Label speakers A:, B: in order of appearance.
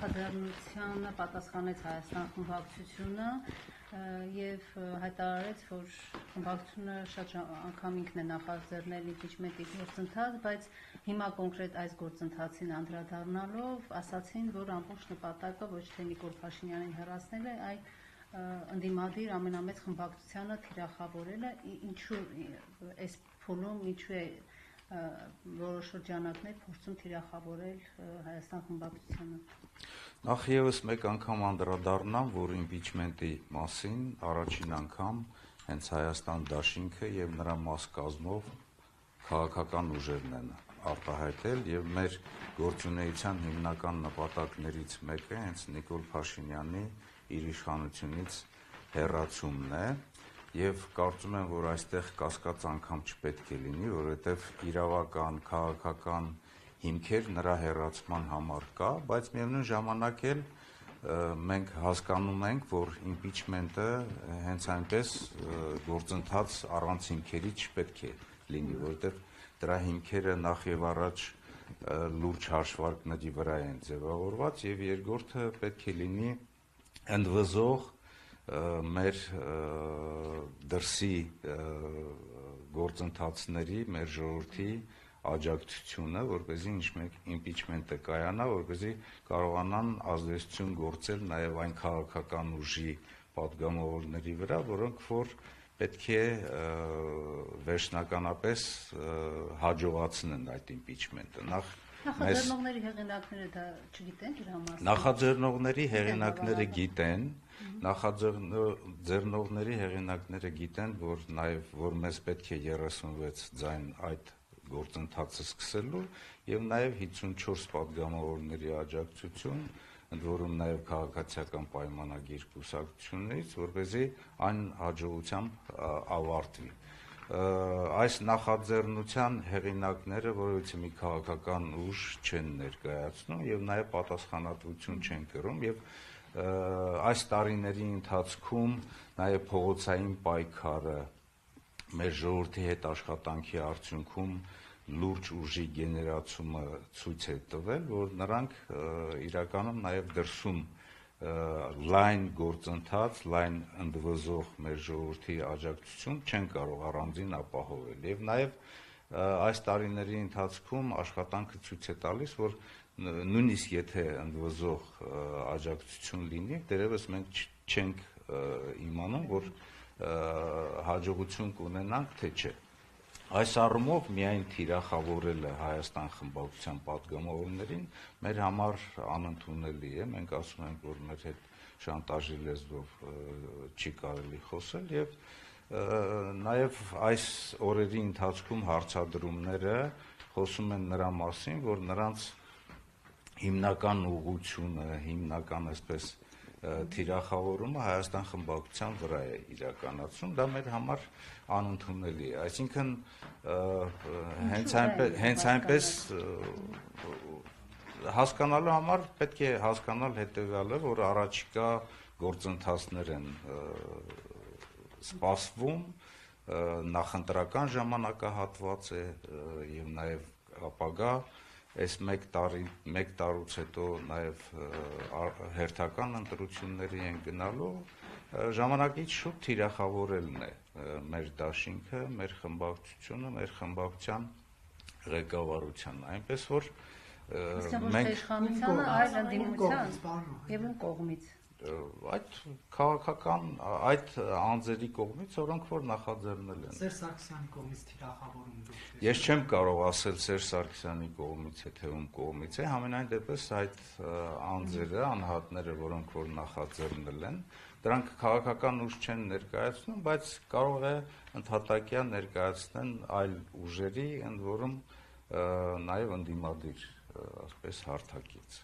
A: նախաձեռնությանը պատասխանեց Հայաստան խմբակցությունը եւ հայտարարեց, որ խմբակցությունը շատ անգամ ինքն է նախաձեռնել իմպիչմենտի գործընթաց, բայց հիմա կոնկրետ այս գործընթացին անդրադառնալով ասացին, որ ամբողջ նպատակը ոչ թե Նիկոլ Փաշինյանին հեռացնել է, այլ ընդդիմադիր ամենամեծ խմբակցությանը թիրախավորելը, ինչու այս փուլում ինչու է որոշ շրջանակներ փորձում թիրախավորել Հայաստան խմբակցությանը։
B: Նախ ևս մեկ անգամ անդրադառնամ, որ իմպիչմենտի մասին առաջին անգամ հենց Հայաստան դաշինքը եւ նրա մաս կազմով քաղաքական ուժերն են արտահայտել եւ մեր գործունեության հիմնական նպատակներից մեկը հենց Նիկոլ Փաշինյանի իր իշխանությունից հեռացումն է եւ կարծում եմ, որ այստեղ կասկած անգամ չպետք է լինի, որովհետեւ իրավական, քաղաքական հիմքեր նրա հեռացման համար կա, բայց միևնույն ժամանակ էլ մենք հասկանում ենք, որ իմպիչմենտը հենց այնպես գործընթաց առանց հիմքերի չպետք է լինի, որովհետեւ դրա հիմքերը նախ եւ առաջ լուրջ հաշվարկների վրա են ձևավորված եւ երկրորդը պետք է լինի ընդվզող մեր դրսի գործընթացների, մեր ժողովրդի աջակցությունը, որպեսզի իմպիչմենտը կայանա, որպեսզի կարողանան ազդեցություն գործել նաև այն քաղաքական ուժի պատգամավորների վրա, որոնք որ պետք է վերջնականապես հաջողացնեն այդ իմպիչմենտը։
A: Նախաձեռնողների հեղինակները դա չգիտեն դրա մասին։
B: Նախաձեռնողների հեղինակները գիտեն, նախաձեռնողների հեղինակները գիտեն, որ նաև որ մեզ պետք է 36 ձայն այդ գործընթացը սկսելու եւ նաև 54 պատգամավորների աջակցություն, ընդ որում նաև քաղաքացիական պայմանագիր կուսակցություններից, որպեսզի այն հաջողությամբ ավարտվի։ Այս նախաձեռնության հեղինակները որովհետեւ մի քաղաքական ուժ չեն ներկայացնում եւ նաեւ պատասխանատվություն չեն կրում եւ այս տարիների ընթացքում նաեւ փողոցային պայքարը մեր ժողովրդի հետ աշխատանքի արդյունքում լուրջ ուժի գեներացումը ցույց է տվել, որ նրանք իրականում նաեւ դրսում լայն գործընթաց, լայն ընդվզող մեր ժողովրդի աջակցություն չեն կարող առանձին ապահովել եւ նաեւ այս տարիների ընթացքում աշխատանքը ցույց է տալիս, որ նույնիսկ եթե ընդվզող աջակցություն լինի, դերևս մենք չենք իմանում, որ հաջողություն կունենանք, թե չէ։ Այս առումով միայն թիրախավորելը Հայաստան խմբակցության պատգամավորներին մեր համար անընդունելի է, մենք ասում ենք, որ մեր հետ շանտաժի լեզվով չի կարելի խոսել եւ նաեւ այս օրերի ընթացքում հարցադրումները խոսում են նրա մասին, որ նրանց հիմնական ուղղությունը, հիմնական այսպես թիրախավորումը Հայաստան խմբակցության վրա է իրականացում, դա մեր համար անընդունելի է, այսինքն հենց այնպես հասկանալու համար պետք է հասկանալ հետեւյալը, որ առաջիկա գործընթացներ են սպասվում, նախընտրական ժամանակահատված է եւ նաեւ ապագա այս մեկ տարուց հետո նաև հերթական ընտրությունների են գնալու, ժամանակից շուտ թիրախավորելն է մեր դաշինքը, մեր խմբակցությունը, մեր խմբակցության ղեկավարությանը, այնպես որ
A: մենք իշխանությանը այլ ընդդիմության եւ ում կողմից
B: այդ քաղաքական այդ անձերի կողմից, որոնք որ նախաձեռնել են։
C: Սերժ Սարգսյանի կողմից թիրախավորում։
B: Ես չեմ կարող ասել Սերժ Սարգսյանի կողմից է, թե ում կողմից է, համենայն դեպս այդ անձերը, անհատները, որոնք որ նախաձեռնել են, դրանք քաղաքական ուժ չեն ներկայացնում, բայց կարող է ընդհատակյա ներկայացնեն այլ ուժերի, ընդ որում նաև ընդդիմադիր, ասպես հարթակից։